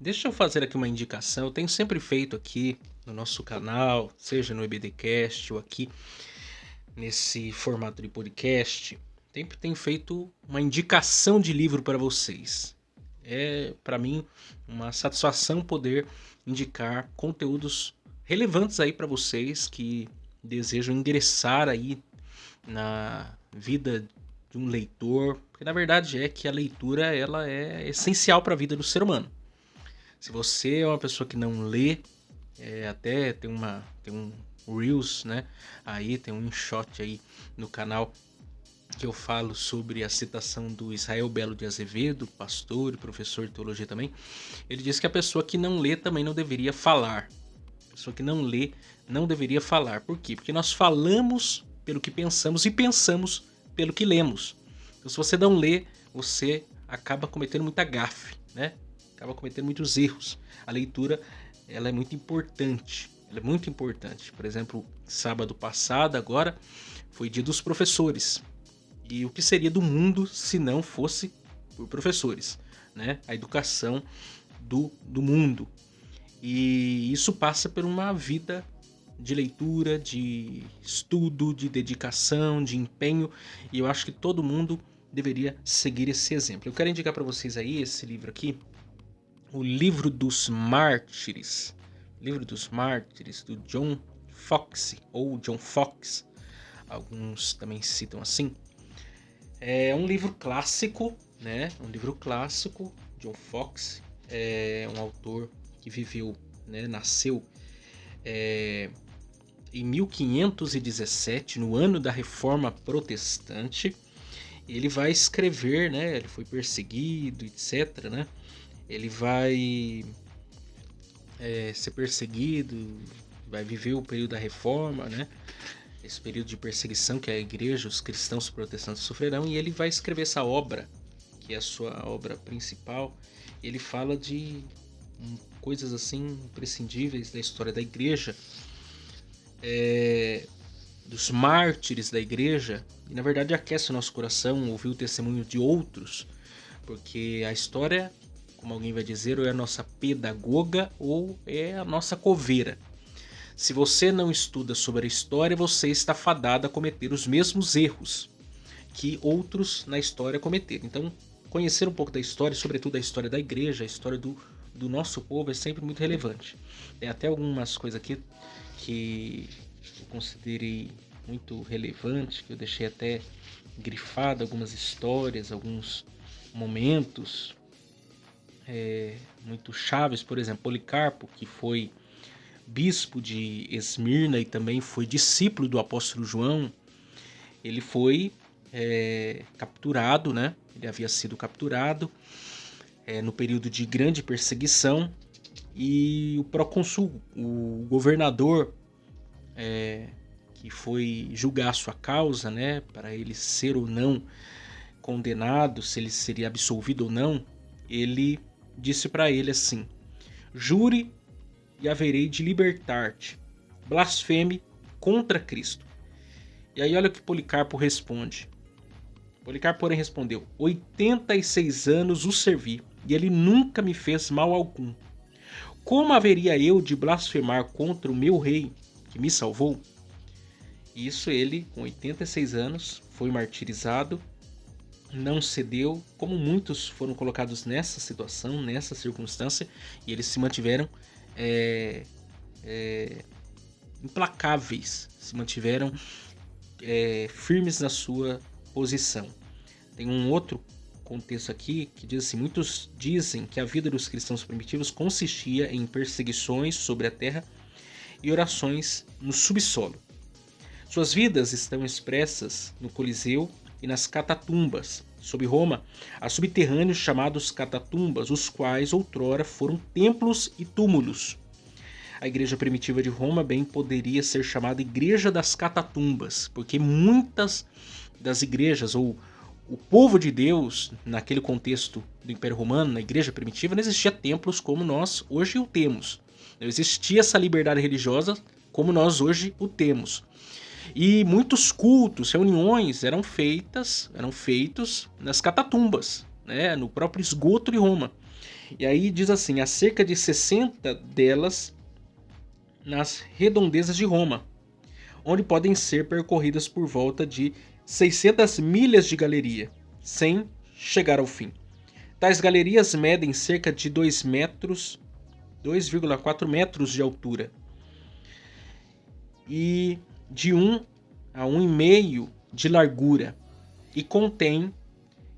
Deixa eu fazer aqui uma indicação. Eu tenho sempre feito aqui no nosso canal, seja no EBDcast ou aqui nesse formato de podcast, sempre tenho feito uma indicação de livro para vocês. É para mim uma satisfação poder indicar conteúdos relevantes aí para vocês que desejam ingressar aí na vida de um leitor, porque na verdade é que a leitura ela é essencial para a vida do ser humano. Se você é uma pessoa que não lê, até tem um Reels, né? Aí tem um shot aí no canal que eu falo sobre a citação do Israel Belo de Azevedo, pastor e professor de teologia também. Ele diz que a pessoa que não lê também não deveria falar. A pessoa que não lê não deveria falar. Por quê? Porque nós falamos pelo que pensamos e pensamos pelo que lemos. Então, se você não lê, você acaba cometendo muita gafe, né? Acaba cometendo muitos erros. A leitura, ela é muito importante. Ela é muito importante. Por exemplo, sábado passado, agora, foi dia dos professores. E o que seria do mundo se não fosse por professores, né? A educação do mundo. E isso passa por uma vida de leitura, de estudo, de dedicação, de empenho. E eu acho que todo mundo deveria seguir esse exemplo. Eu quero indicar para vocês aí esse livro aqui, o Livro dos Mártires. Livro dos Mártires, do John Foxe, ou John Fox. Alguns também citam assim. É um livro clássico, né? Um livro clássico. John Foxe é um autor que viveu, né? Nasceu em 1517, no ano da Reforma Protestante. Ele vai escrever, né? Ele foi perseguido, etc, né? Ele vai ser perseguido, vai viver o período da Reforma, né? Esse período de perseguição que a igreja, os cristãos protestantes sofrerão, e ele vai escrever essa obra, que é a sua obra principal. Ele fala de coisas assim imprescindíveis da história da igreja, dos mártires da igreja, e na verdade aquece o nosso coração ouvir o testemunho de outros, porque a história, como alguém vai dizer, ou é a nossa pedagoga ou é a nossa coveira. Se você não estuda sobre a história, você está fadado a cometer os mesmos erros que outros na história cometeram. Então, conhecer um pouco da história, sobretudo a história da igreja, a história do nosso povo, é sempre muito relevante. Tem até algumas coisas aqui que eu considerei muito relevante, que eu deixei até grifado, algumas histórias, alguns momentos muito chaves. Por exemplo, Policarpo, que foi bispo de Esmirna e também foi discípulo do apóstolo João. Ele foi capturado, né? Ele havia sido capturado no período de grande perseguição, e o procônsul, o governador, que foi julgar a sua causa, né, para ele ser ou não condenado, se ele seria absolvido ou não, ele disse para ele assim: jure e haverei de libertar-te, blasfeme contra Cristo. E aí olha o que Policarpo responde. Policarpo, porém, respondeu: 86 anos o servi, e ele nunca me fez mal algum. Como haveria eu de blasfemar contra o meu rei, que me salvou? Isso ele, com 86 anos, foi martirizado, não cedeu, como muitos foram colocados nessa situação, nessa circunstância, e eles se mantiveram implacáveis, se mantiveram firmes na sua posição. Tem um outro contexto aqui que diz assim: muitos dizem que a vida dos cristãos primitivos consistia em perseguições sobre a terra e orações no subsolo. Suas vidas estão expressas no Coliseu e nas catatumbas. Sob Roma, há subterrâneos chamados catatumbas, os quais outrora foram templos e túmulos. A igreja primitiva de Roma bem poderia ser chamada Igreja das Catatumbas, porque muitas das igrejas, ou o povo de Deus, naquele contexto do Império Romano, na igreja primitiva, não existia templos como nós hoje o temos. Não existia essa liberdade religiosa como nós hoje o temos. E muitos cultos, reuniões eram feitos nas catatumbas, né, no próprio esgoto de Roma. E aí diz assim, há cerca de 60 delas nas redondezas de Roma, onde podem ser percorridas por volta de 600 milhas de galeria, sem chegar ao fim. Tais galerias medem cerca de 2,4 metros de altura e de 1 a 1,5 de largura, e contém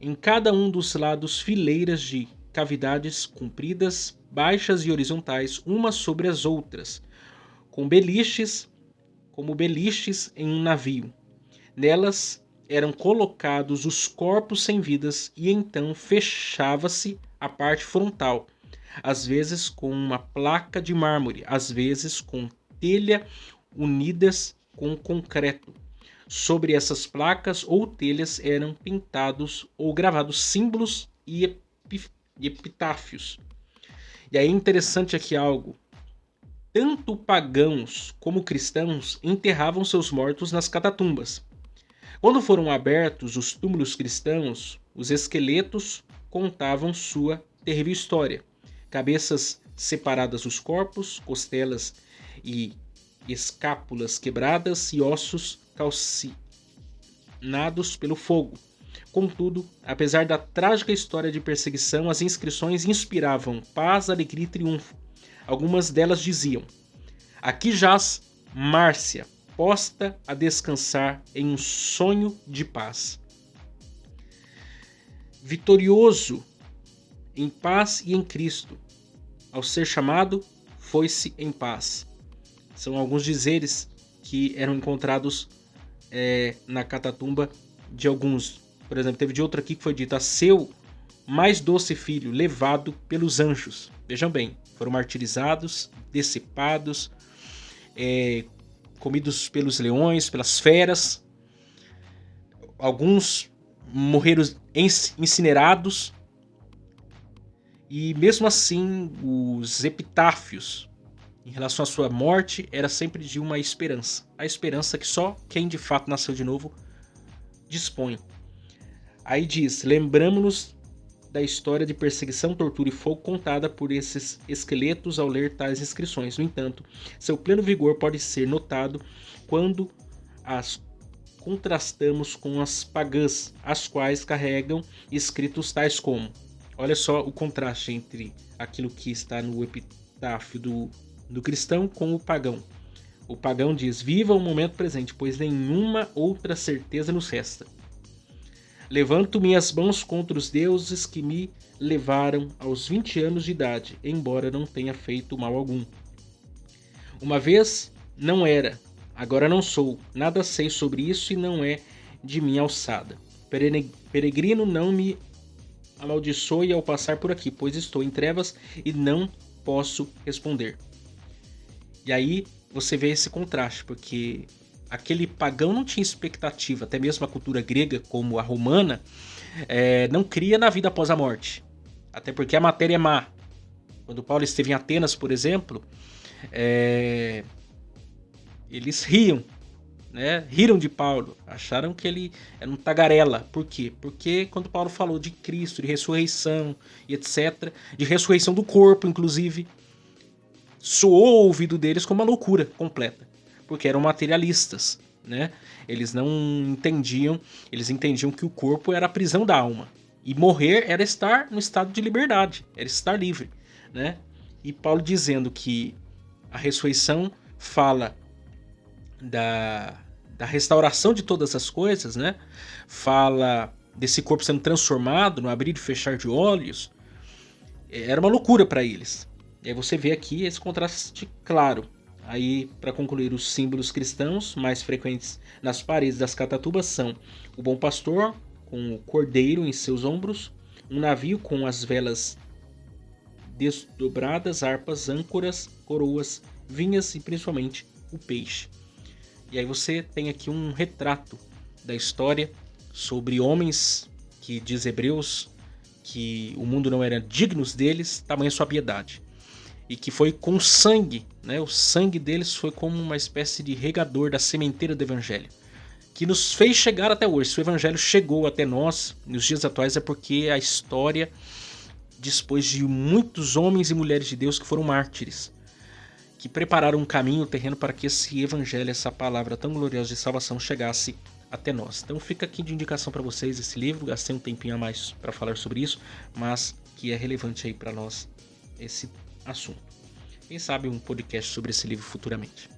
em cada um dos lados fileiras de cavidades compridas, baixas e horizontais, umas sobre as outras, como beliches em um navio. Nelas eram colocados os corpos sem vidas e então fechava-se a parte frontal, às vezes com uma placa de mármore, às vezes com telha unidas com concreto. Sobre essas placas ou telhas eram pintados ou gravados símbolos e epitáfios. E aí é interessante aqui algo. Tanto pagãos como cristãos enterravam seus mortos nas catatumbas. Quando foram abertos os túmulos cristãos, os esqueletos contavam sua terrível história. Cabeças separadas dos corpos, costelas e escápulas quebradas e ossos calcinados pelo fogo. Contudo, apesar da trágica história de perseguição, as inscrições inspiravam paz, alegria e triunfo. Algumas delas diziam: aqui jaz Márcia, posta a descansar em um sonho de paz. Vitorioso em paz e em Cristo, ao ser chamado, foi-se em paz. São alguns dizeres que eram encontrados na catatumba de alguns. Por exemplo, teve de outro aqui que foi dito: a seu mais doce filho, levado pelos anjos. Vejam bem, foram martirizados, decepados, comidos pelos leões, pelas feras. Alguns morreram incinerados. E mesmo assim, os epitáfios em relação à sua morte era sempre de uma esperança. A esperança que só quem de fato nasceu de novo dispõe. Aí diz: lembramos-nos da história de perseguição, tortura e fogo contada por esses esqueletos ao ler tais inscrições. No entanto, seu pleno vigor pode ser notado quando as contrastamos com as pagãs, as quais carregam escritos tais como... Olha só o contraste entre aquilo que está no epitáfio do cristão com o pagão. O pagão diz: viva o momento presente, pois nenhuma outra certeza nos resta. Levanto minhas mãos contra os deuses que me levaram aos 20 anos de idade, embora não tenha feito mal algum. Uma vez não era, agora não sou, nada sei sobre isso e não é de minha alçada. Peregrino, não me amaldiçoe ao passar por aqui, pois estou em trevas e não posso responder. E aí você vê esse contraste, porque aquele pagão não tinha expectativa, até mesmo a cultura grega, como a romana, não cria na vida após a morte. Até porque a matéria é má. Quando Paulo esteve em Atenas, por exemplo, eles riam, né? Riram de Paulo, acharam que ele era um tagarela. Por quê? Porque quando Paulo falou de Cristo, de ressurreição e etc., de ressurreição do corpo, inclusive, soou ao ouvido deles como uma loucura completa, porque eram materialistas, né? Eles não entendiam, eles entendiam que o corpo era a prisão da alma, e morrer era estar no estado de liberdade, era estar livre, né? E Paulo dizendo que a ressurreição fala da restauração de todas as coisas, né? Fala desse corpo sendo transformado no abrir e fechar de olhos. Era uma loucura para eles. E aí você vê aqui esse contraste claro. Aí, para concluir, os símbolos cristãos mais frequentes nas paredes das catatumbas são o bom pastor com o cordeiro em seus ombros, um navio com as velas desdobradas, harpas, âncoras, coroas, vinhas e principalmente o peixe. E aí você tem aqui um retrato da história sobre homens que, diz Hebreus, que o mundo não era digno deles, tamanha sua piedade. E que foi com sangue, né? O sangue deles foi como uma espécie de regador da sementeira do evangelho, que nos fez chegar até hoje. Se o evangelho chegou até nós nos dias atuais é porque a história dispôs de muitos homens e mulheres de Deus que foram mártires, que prepararam um caminho, um terreno para que esse evangelho, essa palavra tão gloriosa de salvação chegasse até nós. Então fica aqui de indicação para vocês esse livro, gastei um tempinho a mais para falar sobre isso, mas que é relevante aí para nós esse assunto. Quem sabe um podcast sobre esse livro futuramente.